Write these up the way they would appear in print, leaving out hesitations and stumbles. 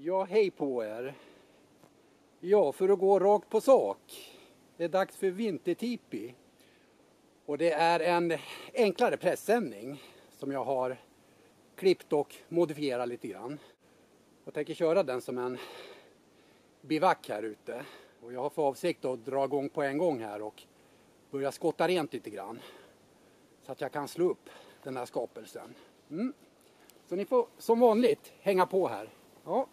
Ja, hej på er. Ja, för att gå rakt på sak. Det är dags för vintertipi. Och det är en enklare pressändning som jag har klippt och modifierat lite grann. Jag tänker köra den som en bivack här ute. Och jag har för avsikt att dra igång på en gång här och börja skotta rent lite grann. Så att jag kan slå upp den här skapelsen. Så ni får som vanligt hänga på här. Ja.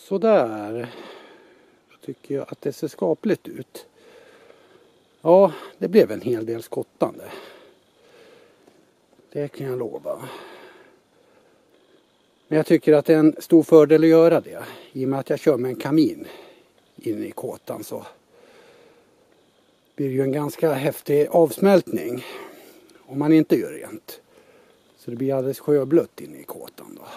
Sådär. Då tycker jag att det ser skapligt ut. Ja, det blev en hel del skottande. Det kan jag lova. Men jag tycker att det är en stor fördel att göra det. I och med att jag kör med en kamin in i kåtan så blir det ju en ganska häftig avsmältning om man inte gör rent. Så det blir alldeles sjöblött in i kåtan då.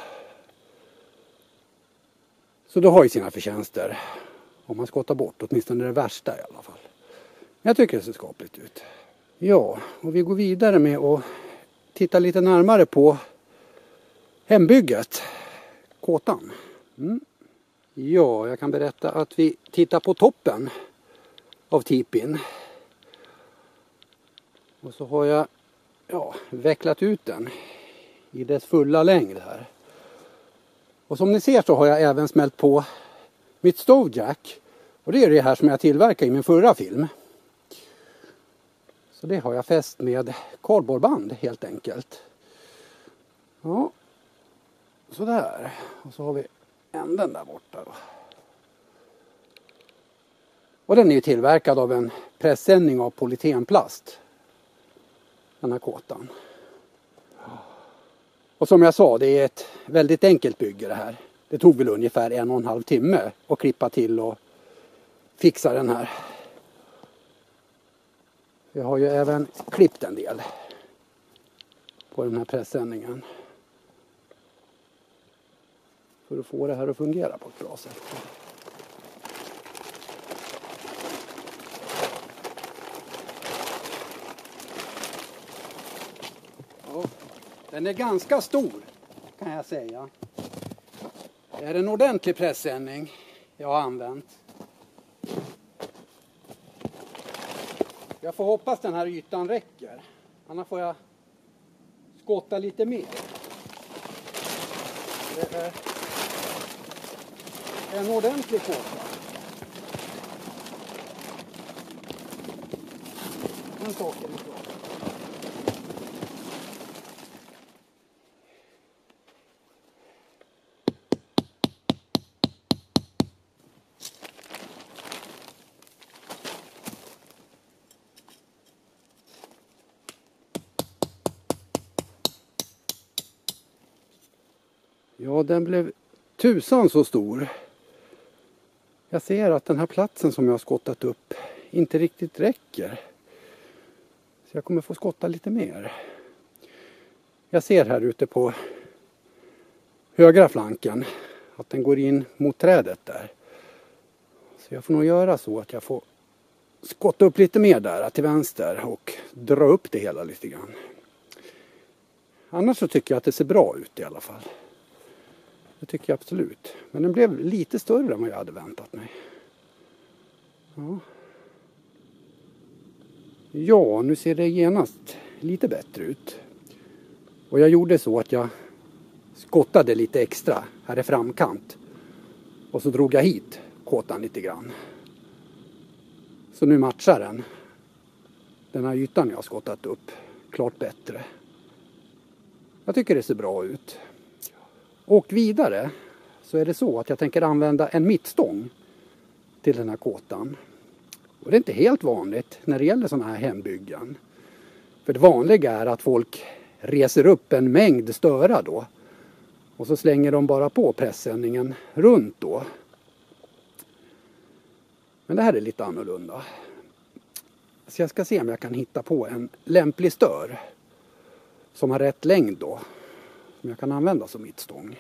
Så det har ju sina förtjänster. Om man skottar bort, åtminstone det värsta i alla fall. Men jag tycker det ser skapligt ut. Ja, och vi går vidare med att titta lite närmare på hembygget. Kåtan. Ja, jag kan berätta att vi tittar på toppen av tipin. Och så har jag vecklat ut den i dess fulla längd här. Och som ni ser så har jag även smält på mitt stovejack. Och det är det här som jag tillverkade i min förra film. Så det har jag fäst med kardborreband helt enkelt. Ja, sådär. Och så har vi änden där borta då. Och den är ju tillverkad av en pressändning av polytenplast. Den här kåtan. Och som jag sa, det är ett väldigt enkelt bygge det här. Det tog väl ungefär 1,5 timme att klippa till och fixa den här. Jag har ju även klippt en del på den här pressändningen. För att få det här att fungera på ett bra sätt. Ja, den är ganska stor kan jag säga. Det är en ordentlig pressändning jag har använt. Jag får hoppas den här ytan räcker. Annars får jag skotta lite mer. Det är en ordentlig kåta. En sak är det bra. Ja, den blev tusan så stor. Jag ser att den här platsen som jag har skottat upp inte riktigt räcker. Så jag kommer få skotta lite mer. Jag ser här ute på högra flanken att den går in mot trädet där. Så jag får nog göra så att jag får skotta upp lite mer där till vänster och dra upp det hela lite grann. Annars så tycker jag att det ser bra ut i alla fall. Det tycker jag absolut. Men den blev lite större än vad jag hade väntat mig. Ja, nu ser det genast lite bättre ut. Och jag gjorde så att jag skottade lite extra här i framkant. Och så drog jag hit kåtan lite grann. Så nu matchar den här ytan jag har skottat upp klart bättre. Jag tycker det ser bra ut. Och vidare så är det så att jag tänker använda en mittstång till den här kåtan. Och det är inte helt vanligt när det gäller sådana här hembyggen. För det vanliga är att folk reser upp en mängd störa då. Och så slänger de bara på pressändningen runt då. Men det här är lite annorlunda. Så jag ska se om jag kan hitta på en lämplig stör. Som har rätt längd då. Som jag kan använda som mittstång.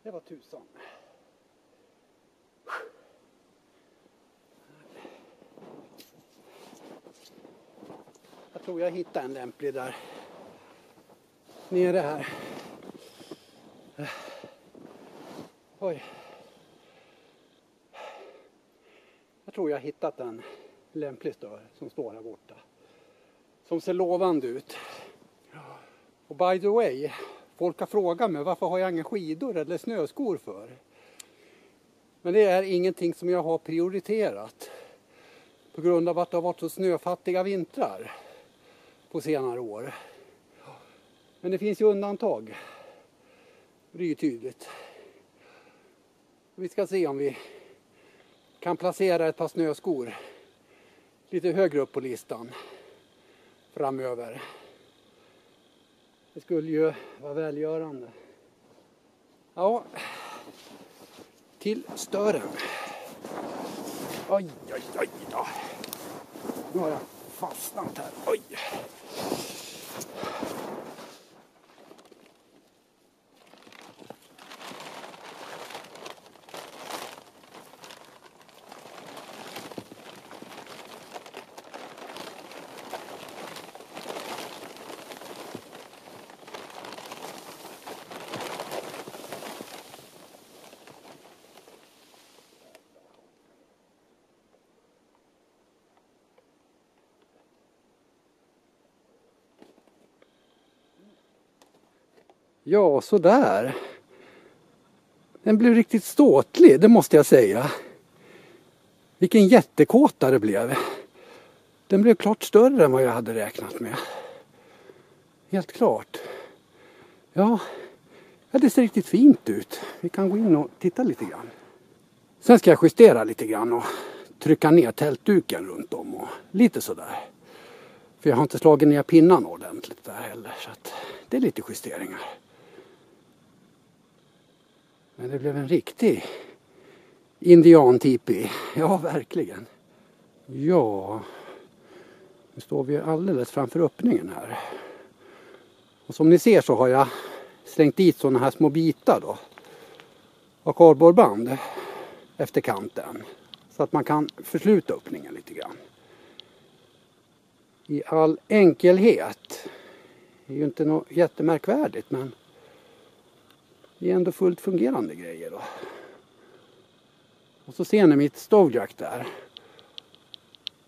Det var tusan. Jag tror jag hittar en lämplig där. Nere här. Oj. Jag tror jag har hittat en lämplig stör som står här borta. Som ser lovande ut. Och by the way, folk har frågat mig varför har jag inga skidor eller snöskor för. Men det är ingenting som jag har prioriterat. På grund av att det har varit så snöfattiga vintrar på senare år. Men det finns ju undantag. Det är ju tydligt. Vi ska se om vi kan placera ett par snöskor lite högre upp på listan framöver. Det skulle ju vara välgörande. Ja, till stören. Oj, oj, oj då. Nu har jag fastnat här. Oj. Ja, så där. Den blev riktigt ståtlig, det måste jag säga. Vilken jättekåta det blev. Den blev klart större än vad jag hade räknat med. Helt klart. Ja, det ser riktigt fint ut. Vi kan gå in och titta lite grann. Sen ska jag justera lite grann och trycka ner tältduken runt om och lite sådär. För jag har inte slagit ner pinnarna ordentligt där heller. Så att det är lite justeringar. Men det blev en riktig indiantipi. Ja, verkligen. Ja, nu står vi alldeles framför öppningen här. Och som ni ser så har jag slängt dit sådana här små bitar då. Av kardborreband efter kanten. Så att man kan försluta öppningen lite grann. I all enkelhet. Det är ju inte något jättemärkvärdigt, men det är ändå fullt fungerande grejer då. Och så ser ni mitt stovejack där.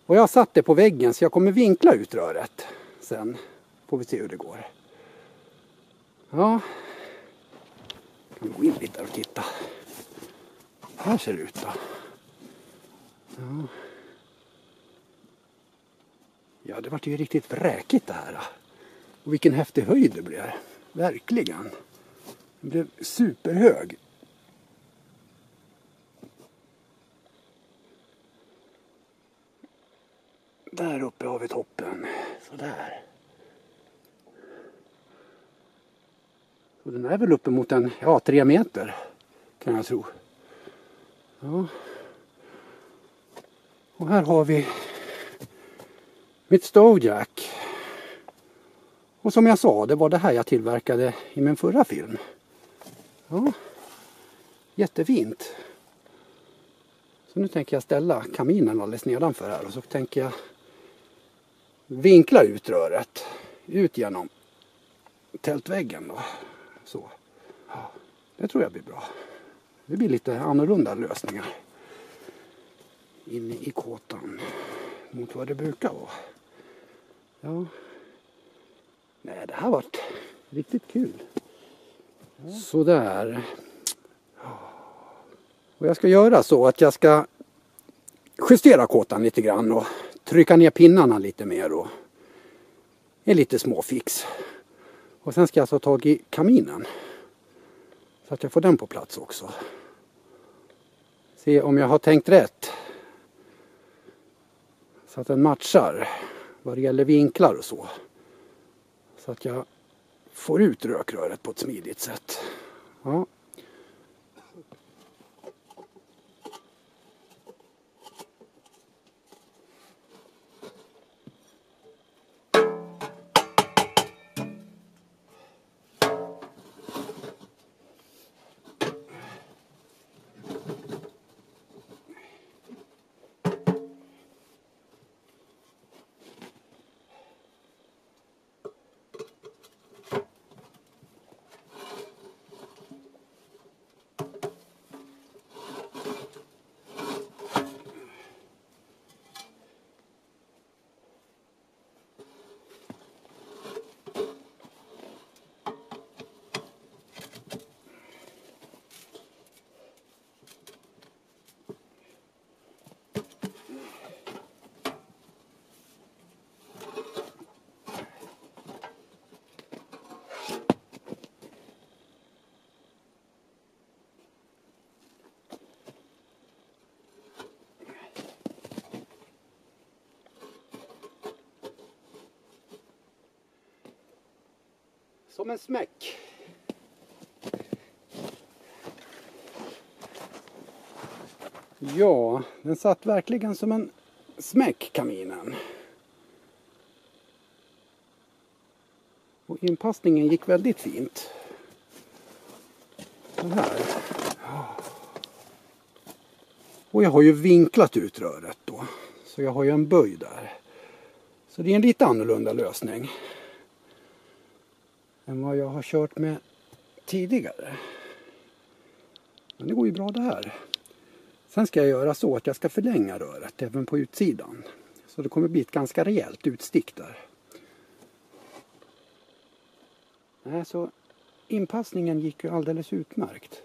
Och jag har satt det på väggen så jag kommer vinkla ut röret. Sen får vi se hur det går. Ja. Jag kan gå in lite och titta. Här ser det ut då. Ja. Ja, det var ju riktigt vräkigt det här. Och vilken häftig höjd det blev. Verkligen. Det blev superhög. Där uppe har vi toppen. Sådär. Så den är väl uppe mot 3 meter. Kan jag tro. Ja. Och här har vi mitt stovejack. Och som jag sa, det var det här jag tillverkade i min förra film. Ja. Jättefint. Så nu tänker jag ställa kaminen alldeles nedanför här. Och så tänker jag vinkla ut röret. Ut genom tältväggen då. Så. Ja, det tror jag blir bra. Det blir lite annorlunda lösningar. Inne i kåtan. Mot vad det brukar vara. Ja. Nej, det här har varit riktigt kul. Ja. Sådär. Och jag ska göra så att jag ska justera kåtan lite grann och trycka ner pinnarna lite mer och är lite småfix. Och sen ska jag ta tag i kaminen. Så att jag får den på plats också. Se om jag har tänkt rätt. Så att den matchar vad det gäller vinklar och så. Så att jag får ut rökröret på ett smidigt sätt. Ja. Som en smäck. Ja, den satt verkligen som en smäck, kaminen. Och inpassningen gick väldigt fint. Så här. Och jag har ju vinklat ut röret då. Så jag har ju en böj där. Så det är en lite annorlunda lösning än vad jag har kört med tidigare. Men det går ju bra det här. Sen ska jag göra så att jag ska förlänga röret även på utsidan. Så det kommer bli ett ganska rejält utstick där. Så inpassningen gick ju alldeles utmärkt.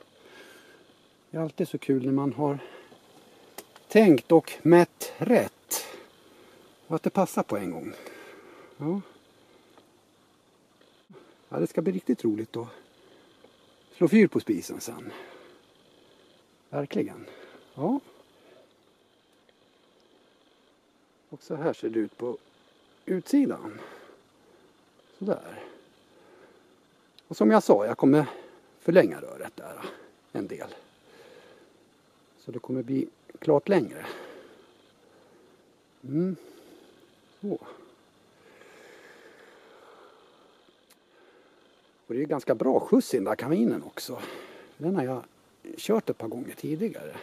Det är alltid så kul när man har tänkt och mätt rätt. Och att det passar på en gång. Ja. Ja, det ska bli riktigt roligt att slå fyr på spisen sen. Verkligen. Ja. Och så här ser det ut på utsidan. Sådär. Och som jag sa, jag kommer förlänga röret där en del. Så det kommer bli klart längre. Så. Och det är ganska bra skjuts i den där kaminen också. Den har jag kört ett par gånger tidigare.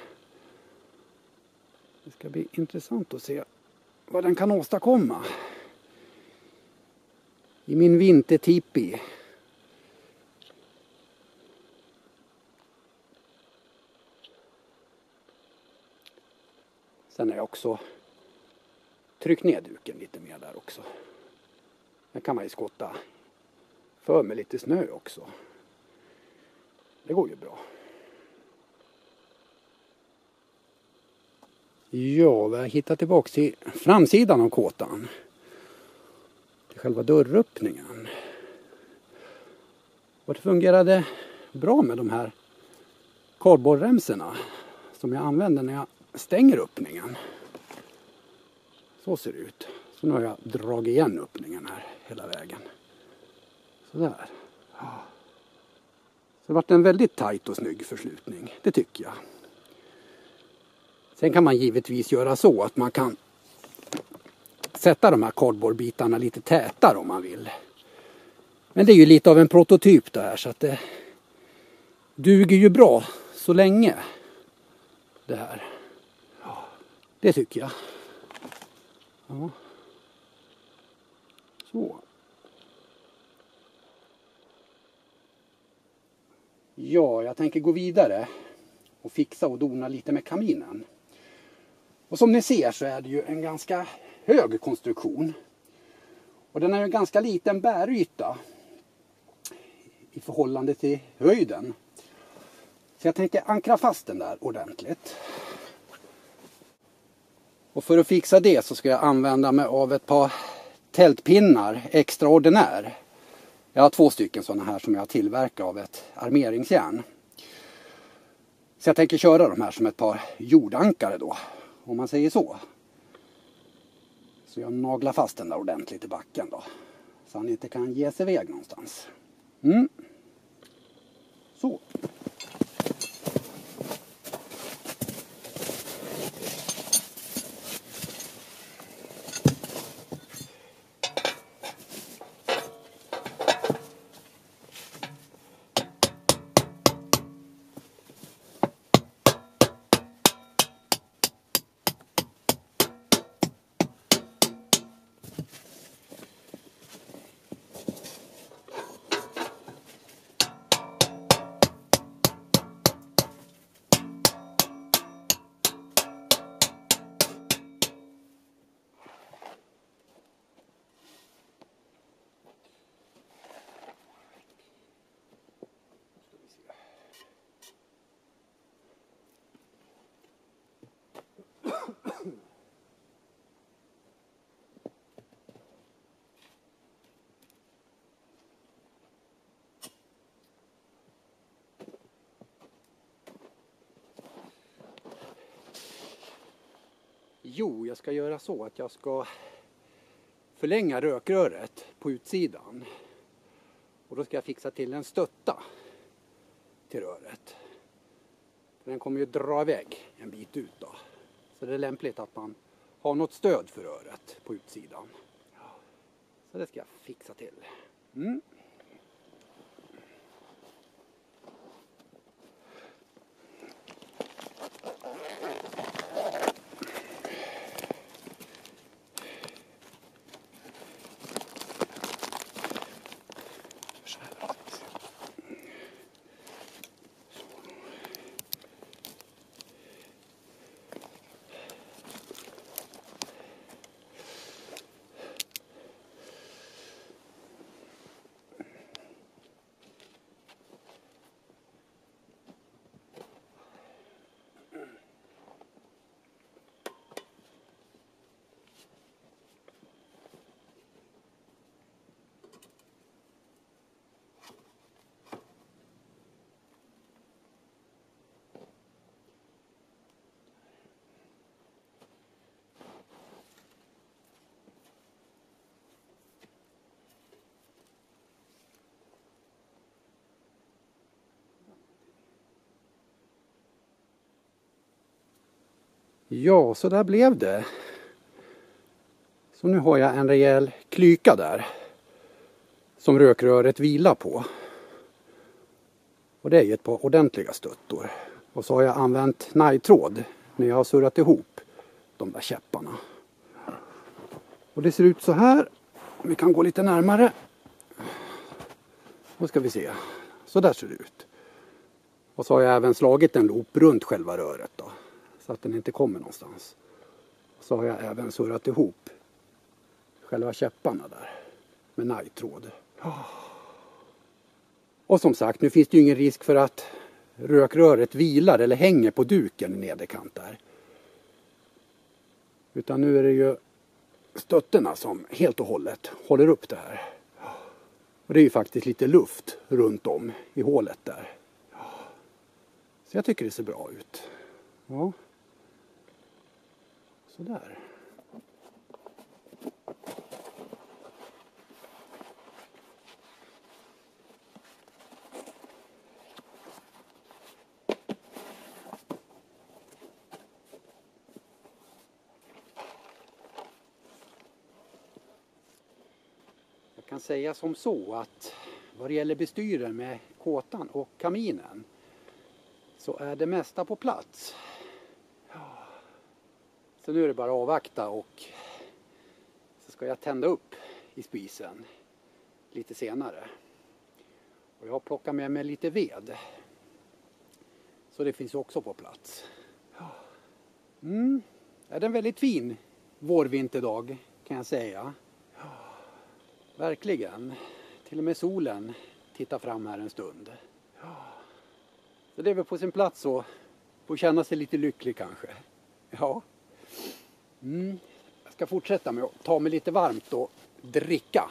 Det ska bli intressant att se vad den kan åstadkomma i min vintertipi. Sen har jag också tryckt ner duken lite mer där också. Där kan man ju skotta för med lite snö också. Det går ju bra. Ja, vi har hittat tillbaka till framsidan av kåtan. Till själva dörröppningen. Och det fungerade bra med de här kardborremsorna som jag använder när jag stänger öppningen. Så ser det ut. Så nu har jag dragit igen öppningen här hela vägen. Sådär. Så det har varit en väldigt tajt och snygg förslutning. Det tycker jag. Sen kan man givetvis göra så att man kan sätta de här kardborrbitarna lite tätare om man vill. Men det är ju lite av en prototyp det här så att det duger ju bra så länge det här. Det tycker jag. Ja. Så. Ja, jag tänker gå vidare och fixa och dona lite med kaminen. Och som ni ser så är det ju en ganska hög konstruktion. Och den är ju en ganska liten bäryta i förhållande till höjden. Så jag tänker ankra fast den där ordentligt. Och för att fixa det så ska jag använda mig av ett par tältpinnar extraordinär. Jag har 2 stycken sådana här som jag tillverkar av ett armeringsjärn. Så jag tänker köra de här som ett par jordankare då, om man säger så. Så jag naglar fast den där ordentligt i backen då. Så han inte kan ge sig iväg någonstans. Så. Jo, jag ska göra så att jag ska förlänga rökröret på utsidan. Och då ska jag fixa till en stötta till röret. Den kommer ju dra iväg en bit ut då. Så det är lämpligt att man har något stöd för röret på utsidan. Så det ska jag fixa till. Ja, så där blev det. Så nu har jag en rejäl klyka där som rökröret vilar på. Och det är ju ett par ordentliga stöttor. Och så har jag använt najtråd när jag har surrat ihop de där käpparna. Och det ser ut så här. Vi kan gå lite närmare. Då ska vi se. Så där ser det ut. Och så har jag även slagit en loop runt själva röret då. Så att den inte kommer någonstans. Och så har jag även surrat ihop själva käpparna där. Med najtråd. Och som sagt, nu finns det ju ingen risk för att rökröret vilar eller hänger på duken i nederkant där. Utan nu är det ju stötterna som helt och hållet håller upp det här. Och det är ju faktiskt lite luft runt om i hålet där. Så jag tycker det ser bra ut. Ja. Sådär. Jag kan säga som så att vad det gäller bestyren med kåtan och kaminen så är det mesta på plats. Så nu är det bara att avvakta och så ska jag tända upp i spisen lite senare. Och jag har plockat med mig lite ved. Så det finns också på plats. Det är en väldigt fin vårvinterdag kan jag säga. Verkligen. Till och med solen tittar fram här en stund. Så det är väl på sin plats att få känna sig lite lycklig kanske. Ja. Jag ska fortsätta med att ta mig lite varmt och dricka.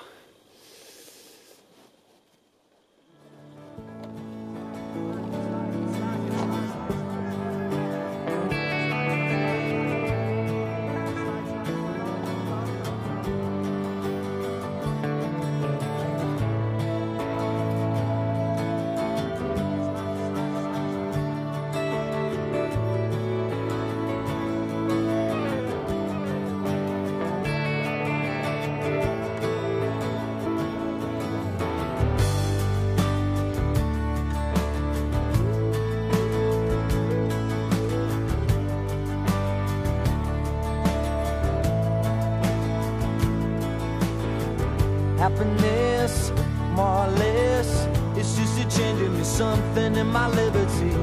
Happiness, more or less, it's just a change in me, something in my liberty.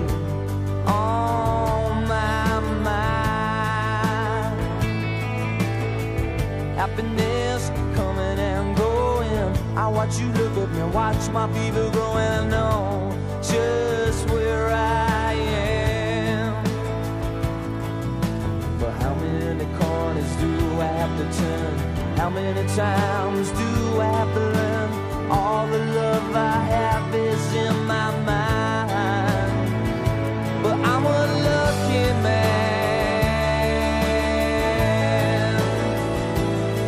On my mind. Happiness coming and going. I watch you look at me, watch my fever grow, and I know just where I am. But how many corners do I have to turn? How many times do I have to learn? All the love I have is in my mind. But I'm a lucky man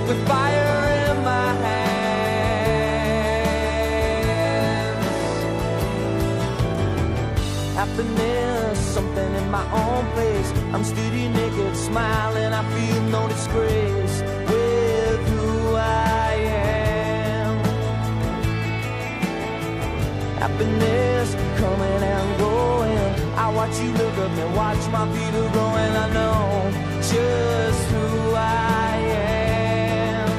with fire in my hands. Happiness, something in my own place. I'm steady naked, smiling, I feel no disgrace with who I am. Happiness coming and going. I watch you look at me, watch my fever grow, and I know just who I am.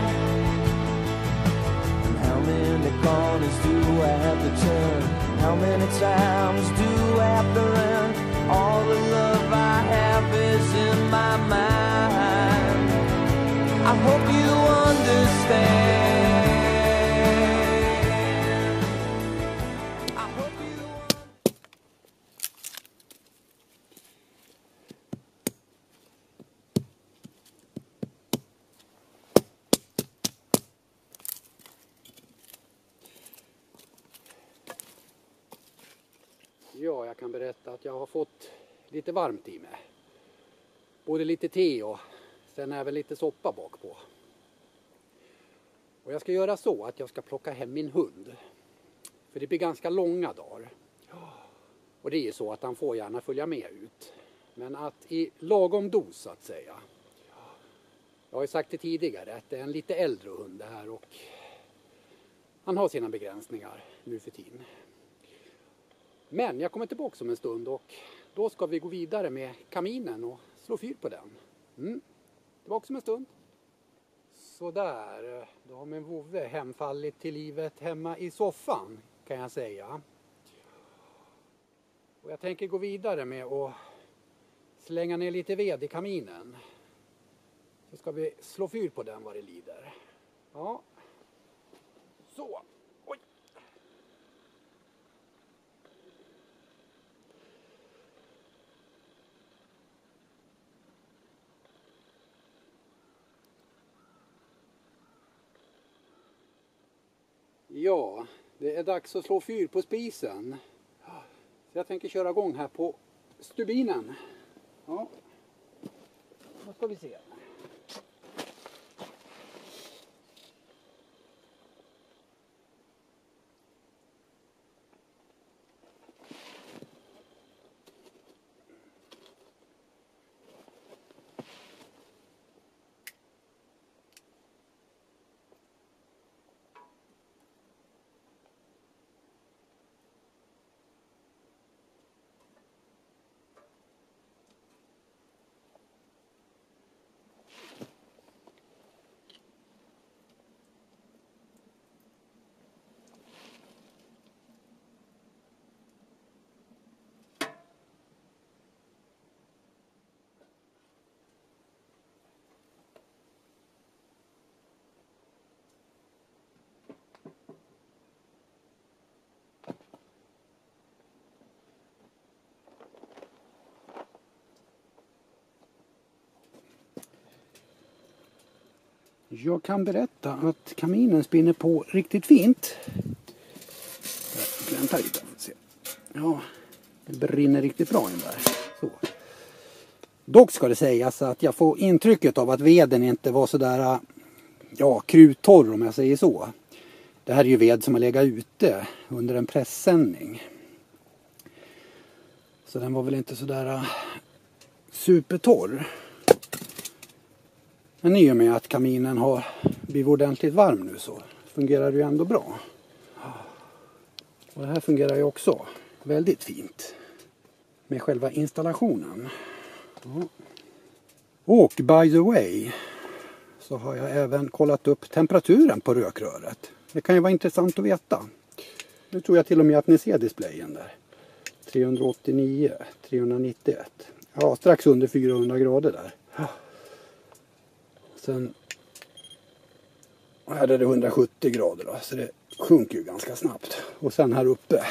And how many corners do I have to turn? How many times do I have to run? All the love I have is in my mind. I hope you understand. I hope you Ja, jag kan berätta att jag har fått lite varmt i mig. Både lite te och sen även lite soppa bakpå. Och jag ska göra så att jag ska plocka hem min hund. För det blir ganska långa dagar. Och det är ju så att han får gärna följa med ut. Men att i lagom dos så att säga. Jag har ju sagt det tidigare att det är en lite äldre hund det här och han har sina begränsningar nu för tiden. Men jag kommer tillbaka om en stund och då ska vi gå vidare med kaminen och slå fyr på den. Tillbaka om en stund. Sådär, då har min vovve hemfallit till livet hemma i soffan kan jag säga. Och jag tänker gå vidare med att slänga ner lite ved i kaminen. Så ska vi slå fyr på den vad det lider. Ja, så. Oj. Ja, det är dags att slå fyr på spisen. Så jag tänker köra igång här på stubinen. Ja, då ska vi se. Jag kan berätta att kaminen spinner på riktigt fint. Vänta lite, får se. Ja, det brinner riktigt bra in där. Så. Dock ska det sägas att jag får intrycket av att veden inte var sådär, ja, kruttorr om jag säger så. Det här är ju ved som har legat ute under en pressändning. Så den var väl inte sådär supertorr. Men i och med att kaminen har blivit ordentligt varm nu så fungerar det ju ändå bra. Och det här fungerar ju också väldigt fint med själva installationen. Och by the way så har jag även kollat upp temperaturen på rökröret. Det kan ju vara intressant att veta. Nu tror jag till och med att ni ser displayen där. 389, 391. Ja, strax under 400 grader där. Sen här är det 170 grader då, så det sjunker ju ganska snabbt. Och sen här uppe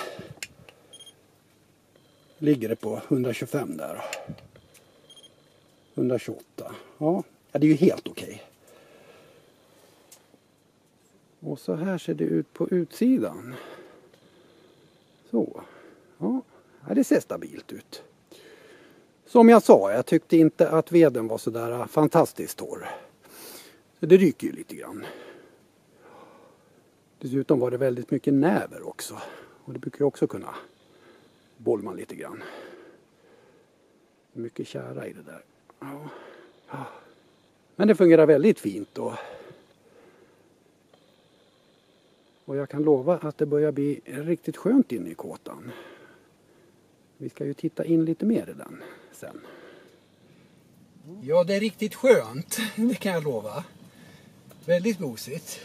ligger det på 125 där. 128. Ja, det är ju helt okej. Och så här ser det ut på utsidan. Så. Ja, det ser stabilt ut. Som jag sa, jag tyckte inte att veden var så där fantastiskt torr. Så det ryker ju lite grann. Dessutom var det väldigt mycket näver också. Och det brukar ju också kunna bolma lite grann. Mycket kära i det där. Ja. Men det fungerar väldigt fint. Och jag kan lova att det börjar bli riktigt skönt inne i kåtan. Vi ska ju titta in lite mer i den sen. Ja, det är riktigt skönt. Det kan jag lova. Väldigt gosigt.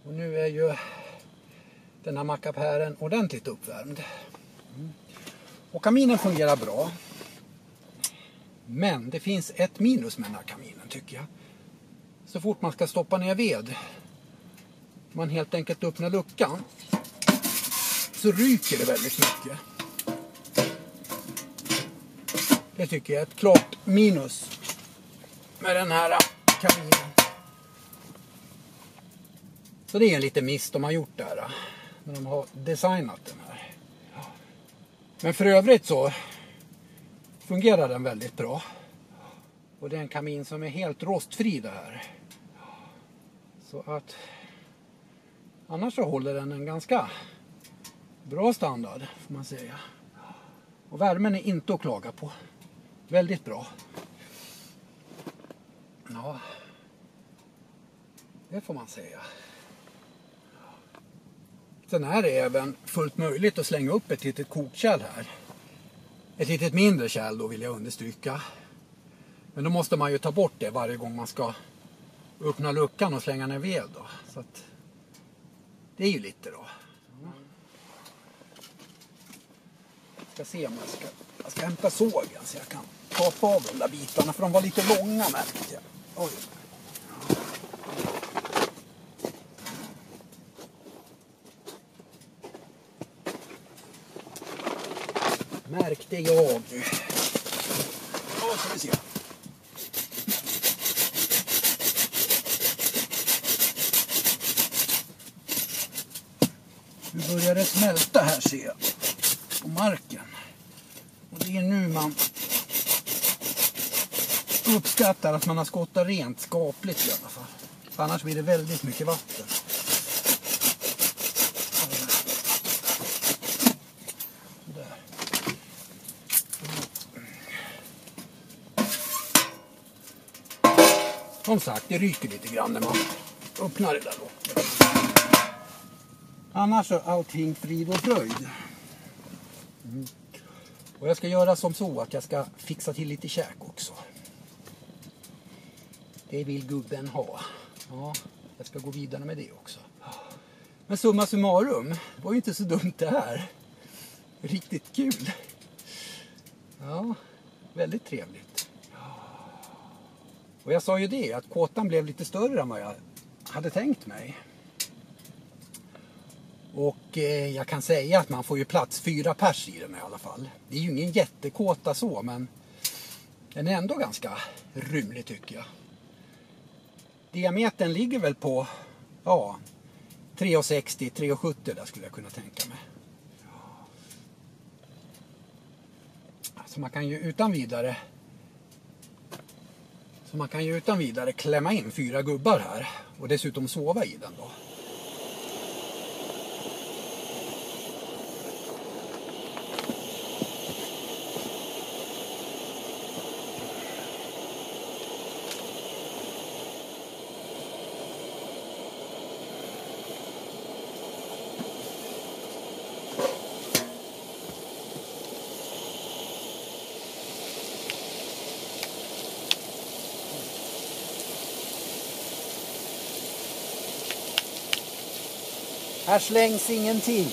Och nu är ju den här mackapären ordentligt uppvärmd. Och kaminen fungerar bra. Men det finns ett minus med den här kaminen tycker jag. Så fort man ska stoppa ner ved, man helt enkelt öppnar luckan, så ryker det väldigt mycket. Det tycker jag är ett klart minus med den här kaminen. Så det är en liten miss de har gjort där när de har designat den här. Men för övrigt så fungerar den väldigt bra. Och det är en kamin som är helt rostfri det här. Så att annars så håller den en ganska bra standard får man säga. Och värmen är inte att klaga på. Väldigt bra. Ja, det får man säga. Sen är det även fullt möjligt att slänga upp ett litet kokkärl här. Ett litet mindre kärl då vill jag understryka. Men då måste man ju ta bort det varje gång man ska öppna luckan och slänga ner ved då. Så att det är ju lite då. Jag ska se om jag ska hämta sågen så jag kan kapa av de där bitarna för de var lite långa märkte jag. Oj. Märkte jag. Ja, ska vi se. Nu börjar det smälta här ser jag. På marken. Och det är nu man uppskattar att man har skottat rent skapligt i alla fall. För annars blir det väldigt mycket vatten. Där. Som sagt, det ryker lite grann när man öppnar det där då. Annars är allting frid och fröjd. Och jag ska göra som så att jag ska fixa till lite käk också. Det vill gubben ha. Ja, jag ska gå vidare med det också. Men summa summarum, det var ju inte så dumt det här. Riktigt kul. Ja, väldigt trevligt. Och jag sa ju det, att kåtan blev lite större än vad jag hade tänkt mig. Och jag kan säga att man får ju plats 4 pers i den i alla fall. Det är ju ingen jättekåta så, men den är ändå ganska rymlig tycker jag. Diametern ligger väl på 3,60-3,70 där skulle jag kunna tänka mig. Så man kan ju utan vidare klämma in 4 gubbar här och dessutom sova i den då. Här slängs ingenting.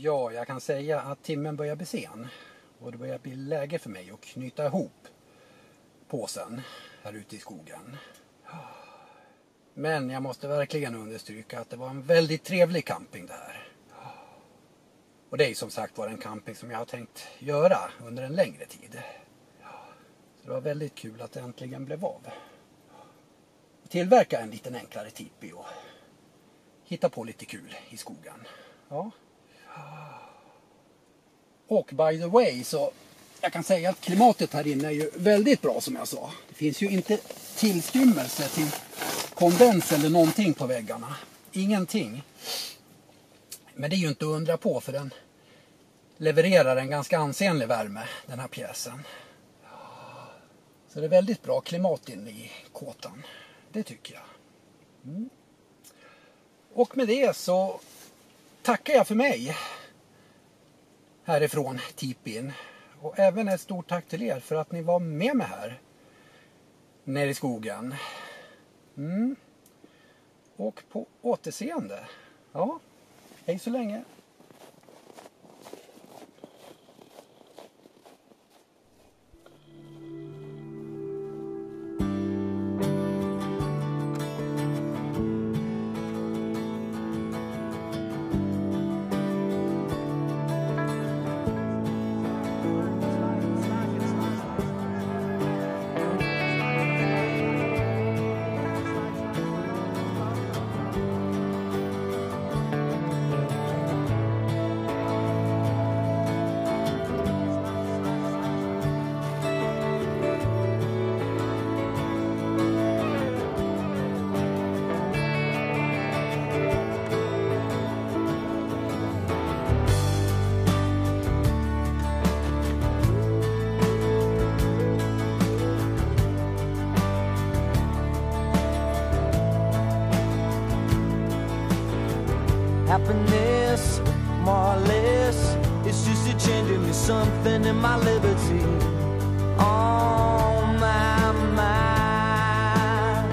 Ja, jag kan säga att timmen börjar bli sen och det börjar bli läge för mig att knyta ihop påsen här ute i skogen. Men jag måste verkligen understryka att det var en väldigt trevlig camping det här. Och det är som sagt var en camping som jag har tänkt göra under en längre tid. Så det var väldigt kul att det äntligen blev av. Tillverka en liten enklare tipi och hitta på lite kul i skogen. Ja. Och by the way, så jag kan säga att klimatet här inne är ju väldigt bra som jag sa. Det finns ju inte tillstymmelse till kondens eller någonting på väggarna. Ingenting. Men det är ju inte att undra på, för den levererar en ganska ansenlig värme, den här pjäsen. Så det är väldigt bra klimat inne i kåtan. Det tycker jag. Och med det så tackar jag för mig härifrån tipin. Och även ett stort tack till er för att ni var med mig här nere i skogen. Och på återseende. Ja, hej så länge. Happiness, more or less, it's just a change in me, something in my liberty on my mind.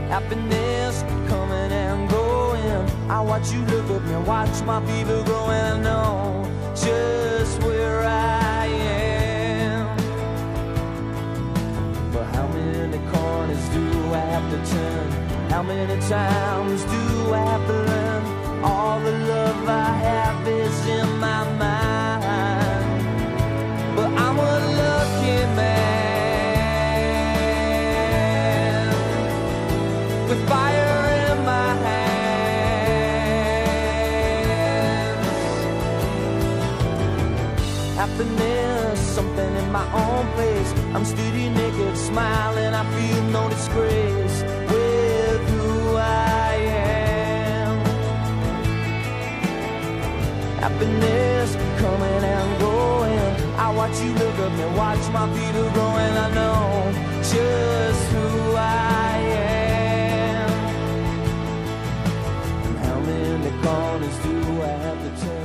Happiness coming and going, I watch you look at me, watch my fever grow, and I know just where I am. But how many corners do I have to turn? How many times do I have to learn? All the love I have is in my mind. But I'm a lucky man with fire in my hands. Happiness, something in my own place. I'm steady, naked, smiling, I feel no disgrace with who I am. Happiness coming and going, I watch watch you look up and watch my feet are growing. I know just who I am. And how many corners do I have to turn?